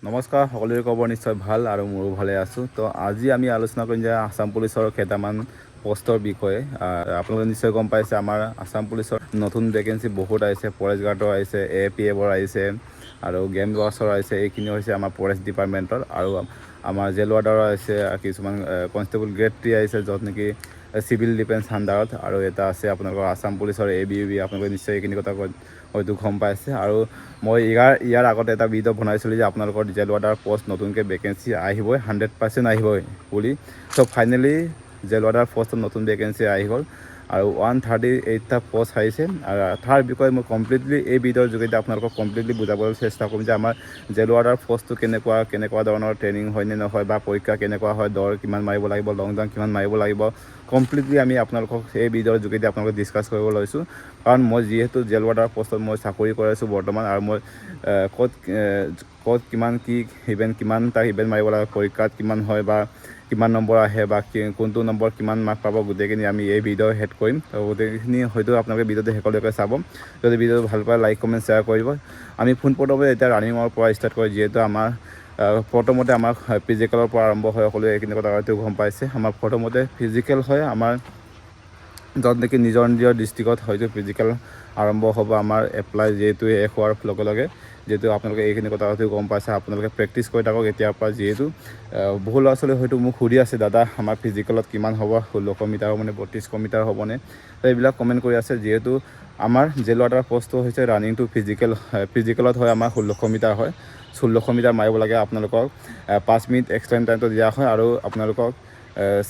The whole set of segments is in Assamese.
নমস্কাৰ, সকলোৰে খবৰ নিশ্চয় ভাল আৰু মোৰো ভালে আছোঁ। তো আজি আমি আলোচনা কৰিম যে আসাম পুলিচৰ কেইটামান পোষ্টৰ বিষয়ে। আপোনালোকে নিশ্চয় গম পাইছে, আমাৰ আসাম পুলিচৰ নতুন ভেকেঞ্চি বহুত আহিছে। ফৰেষ্ট গাৰ্ডৰ আহিছে, APFৰ আহিছে আৰু গেম ৱাৰ্চৰ আহিছে। এইখিনি হৈছে আমাৰ ফৰেষ্ট ডিপাৰ্টমেণ্টৰ। আৰু আমাৰ জেল ৱাৰ্ডাৰৰ আহিছে, কিছুমান কনষ্টেবল গ্ৰেড 3 আহিছে, য'ত নেকি চিভিল ডিফেন্স আণ্ডাৰত। আৰু এটা আছে আপোনালোকৰ আসাম পুলিচৰ ABUB। আপোনালোকে নিশ্চয় এইখিনি কথা হয়তো গম পাইছে। আৰু মই ইয়াৰ আগতে এটা ভিডিঅ' বনাইছিলোঁ যে আপোনালোকৰ জেল ৱাৰ্ডাৰ পষ্ট নতুনকৈ ভেকেঞ্চি আহিবই, 100% আহিবই বুলি। ত' ফাইনেলি জেল ৱাৰ্ডাৰ পষ্টত নতুন ভেকেঞ্চি আহি গ'ল আৰু 138টা পষ্ট আহিছে। আৰু তাৰ বিষয়ে মই কমপ্লিটলি এই ভিডিঅ'ৰ যোগেদি আপোনালোকক কমপ্লিটলি বুজাবলৈ চেষ্টা কৰিম যে আমাৰ জেল ৱাৰ্ডাৰ পষ্টটো কেনেকুৱা ধৰণৰ ট্ৰেইনিং হয় নে নহয়, বা পৰীক্ষা কেনেকুৱা হয়, দৌৰ কিমান মাৰিব লাগিব, লং জাম্প কিমান মাৰিব লাগিব, কমপ্লিটলি আমি আপোনালোকক এই ভিডিঅ'ৰ যোগেদি আপোনালোকক ডিছকাছ কৰিব লৈছোঁ। কাৰণ মই যিহেতু জেল ৱাৰ্ডাৰ পষ্টত মই চাকৰি কৰি আছোঁ বৰ্তমান, আৰু মই ক'ত কিমান কি কিমানটা ইভেণ্ট মাৰিব লাগে, পৰীক্ষাত কিমান হয় বা কিমান নম্বৰ আহে, বা কোনটো নম্বৰ কিমান মাৰ্ক পাব, গোটেইখিনি আমি এই ভিডিঅ' শেষ কৰিম। তো গোটেইখিনি হয়তো আপোনালোকে ভিডিঅ'টো শেষলৈকে চাব। যদি ভিডিঅ'টো ভাল পায় লাইক কমেণ্ট শ্বেয়াৰ কৰিব। আমি পোনপ্ৰথমে এতিয়া ৰানিঙৰ পৰা ষ্টাৰ্ট কৰোঁ, যিহেতু আমাৰ প্ৰথমতে আমাৰ ফিজিকেলৰ পৰা আৰম্ভ হয়। সকলোৱে এইখিনি কথা হয়তো গম পাইছে। আমাৰ প্ৰথমতে ফিজিকেল হয়, আমাৰ য'ত নেকি নিজৰ ডিষ্ট্ৰিক্টত হয়তো ফিজিকেল আৰম্ভ হ'ব। আমাৰ এপ্লাই যিহেতু শেষ হোৱাৰ লগে লগে, যিহেতু আপোনালোকে এইখিনি কথা হয়তো গম পাইছে, আপোনালোকে প্ৰেক্টিচ কৰি থাকক এতিয়াৰ পৰা। যিহেতু বহু ল'ৰা ছোৱালী হয়তো মোক সুধি আছে, দাদা আমাৰ ফিজিকেলত কিমান হ'ব, 1600 মিটাৰ হ'বনে, 3200 মিটাৰ হ'বনে, তো এইবিলাক কমেণ্ট কৰি আছে। যিহেতু আমাৰ জেল ৱাৰ্ডাৰ পষ্টটো হৈছে ৰানিং টু ফিজিকেলত হয়, আমাৰ 1600 মিটাৰ হয়। 1600 মিটাৰ মাৰিব লাগে। আপোনালোকক 5 মিনিট এক্সটেণ্ড টাইমটো দিয়া হয়, আৰু আপোনালোকক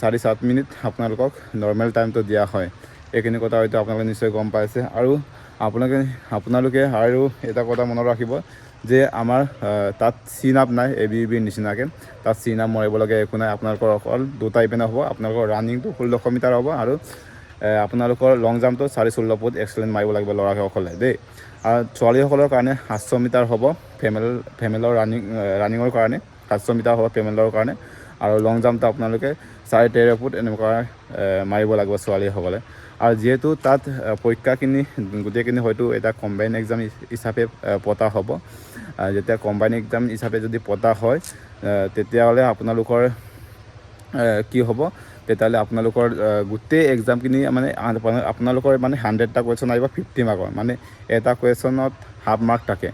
4.7 মিনিট আপোনালোকক নৰ্মেল টাইমটো দিয়া হয়। এইখিনি কথা হয়তো আপোনালোকে নিশ্চয় গম পাইছে। আৰু আপোনালোকে আৰু এটা কথা মনত ৰাখিব যে আমাৰ তাত চিন আপ নাই, ABUBৰ নিচিনাকৈ। তাত চিন আপ মাৰিব লাগে একো নাই। আপোনালোকৰ অকল দুটা ইভেণ্ট হ'ব। আপোনালোকৰ ৰানিংটো 1600 মিটাৰ হ'ব, আৰু আপোনালোকৰ লং জাম্পটো 4.16 ফুট এক্সেলেণ্ট মাৰিব লাগিব ল'ৰাসকলে দেই। আৰু ছোৱালীসকলৰ কাৰণে 700 মিটাৰ হ'ব, ফেমেলৰ ৰানিঙৰ কাৰণে 700 মিটাৰ হ'ব ফেমেলৰ কাৰণে। আৰু লং জাম্পটো আপোনালোকে 13.5 ফুট এনেকুৱা মাৰিব লাগিব ছোৱালীসকলে। আৰু যিহেতু তাত পৰীক্ষাখিনি গোটেইখিনি হয়তো এটা কম্বাইন এক্সাম হিচাপে পতা হ'ব। যেতিয়া কম্বাইন এক্সাম হিচাপে যদি পতা হয়, তেতিয়াহ'লে আপোনালোকৰ কি হ'ব, তেতিয়াহ'লে আপোনালোকৰ গোটেই এক্সামখিনি মানে আপোনালোকৰ মানে 100টা কুৱেশ্যন আহিব 50 মাৰ্কৰ। মানে এটা কুৱেশ্যনত হাফ মাৰ্ক থাকে,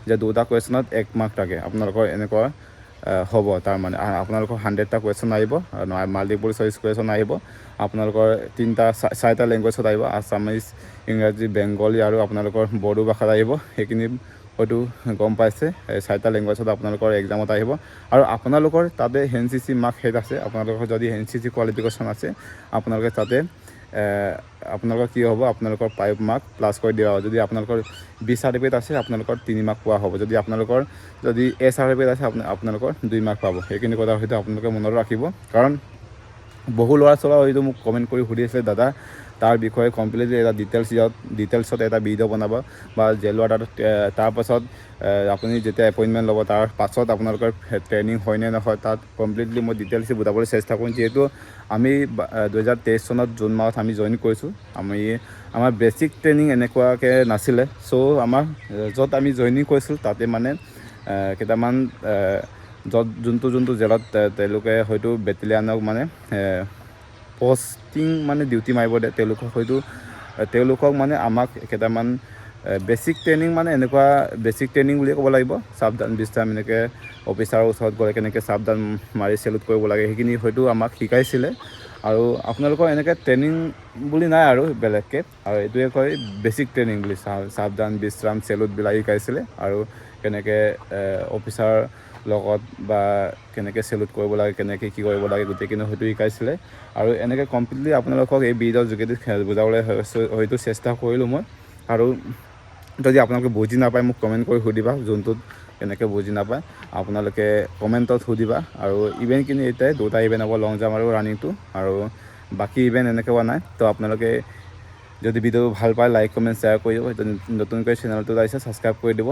যে দুটা কুৱেশ্যনত 1 মাৰ্ক থাকে। আপোনালোকৰ এনেকুৱা হ'ব। তাৰমানে আপোনালোকৰ 100টা কুৱেশ্যন আহিব, মাল্টিপল চইচ কুৱেশ্যন আহিব। আপোনালোকৰ 4টা লেংগুৱেজত আহিব, আছামিজ, ইংৰাজী, বেংগলী, আৰু আপোনালোকৰ বড়ো ভাষাত আহিব। সেইখিনি হয়তো গম পাইছে। 4টা লেংগুৱেজত আপোনালোকৰ এক্সামত আহিব। আৰু আপোনালোকৰ তাতে NCC মাৰ্ক হেড আছে। আপোনালোকৰ যদি NCC কোৱালিফিকেশ্যন আছে, আপোনালোকে তাতে আপোনালোকৰ কি হ'ব, আপোনালোকৰ 5 মাৰ্ক প্লাছ কৰি দিয়া হ'ব। যদি আপোনালোকৰ B চাৰ্টিফিকেট আছে, আপোনালোকৰ 3 মাৰ্ক পোৱা হ'ব। যদি আপোনালোকৰ A চাৰ্টিফিকেট আছে, আপোনালোকৰ 2 মাৰ্ক পাব। সেইখিনি কথা হয়তো আপোনালোকে মনত ৰাখিব। কাৰণ বহু ল'ৰা ছোৱালী হয়তো মোক কমেণ্ট কৰি সুধি আছে, দাদা তাৰ বিষয়ে কমপ্লিটলি এটা ডিটেইলছত এটা ভিডিঅ' বনাব, বা জেল ৱাৰ্ডাৰ তাৰপাছত আপুনি যেতিয়া এপইণ্টমেণ্ট ল'ব, তাৰ পাছত আপোনালোকৰ ট্ৰেইনিং হয় নে নহয়, তাত কমপ্লিটলি মই ডিটেইলছ বুজাবলৈ চেষ্টা কৰিম। যিহেতু আমি 2023 চনত জুন মাহত আমি জইন কৰিছোঁ। আমাৰ বেছিক ট্ৰেইনিং এনেকুৱাকৈ নাছিলে। চ' আমাৰ য'ত আমি জইনিং কৰিছিলোঁ, তাতে মানে কেইটামান যোনটো জেলত তেওঁলোকে হয়তো বেটেলিয়ানক মানে পষ্টিং মানে ডিউটি মাৰিব দিয়ে, তেওঁলোকক মানে আমাক কেইটামান বেছিক ট্ৰেইনিং, মানে এনেকুৱা বেছিক ট্ৰেইনিং বুলিয়ে ক'ব লাগিব। সাৱধান বিশ্ৰাম, এনেকৈ অফিচাৰৰ ওচৰত গ'লে কেনেকৈ সাৱধান মাৰি চেলুট কৰিব লাগে, সেইখিনি হয়তো আমাক শিকাইছিলে। আৰু আপোনালোকৰ এনেকৈ ট্ৰেইনিং বুলি নাই আৰু বেলেগকৈ, আৰু এইটোৱে কয় বেছিক ট্ৰেইনিং বুলি। সাৱধান বিশ্ৰাম, চেলুটবিলাক শিকাইছিলে, আৰু কেনেকৈ অফিচাৰ লগত বা কেনেকৈ চেলুট কৰিব লাগে, কেনেকৈ কি কৰিব লাগে, গোটেইখিনি হয়তো শিকাইছিলে। আৰু এনেকৈ কমপ্লিটলি আপোনালোকক এই ভিডিঅ'ৰ যোগেদি বুজাবলৈ হয়তো চেষ্টা কৰিলোঁ মই। আৰু যদি আপোনালোকে বুজি নাপায়, মোক কমেণ্ট কৰি সুধিবা। যোনটোত কেনেকৈ বুজি নাপায় আপোনালোকে কমেণ্টত সুধিবা। আৰু ইভেণ্টখিনি এতিয়াই 2টা ইভেণ্ট হ'ব, লং জাম্প আৰু ৰানিংটো, আৰু বাকী ইভেণ্ট এনেকৈ হোৱা নাই। তো আপোনালোকে যদি ভিডিঅ'টো ভাল পায় লাইক কমেণ্ট শ্বেয়াৰ কৰি দিব। নতুনকৈ চেনেলটোত আহিছে, ছাবস্ক্ৰাইব কৰি দিব।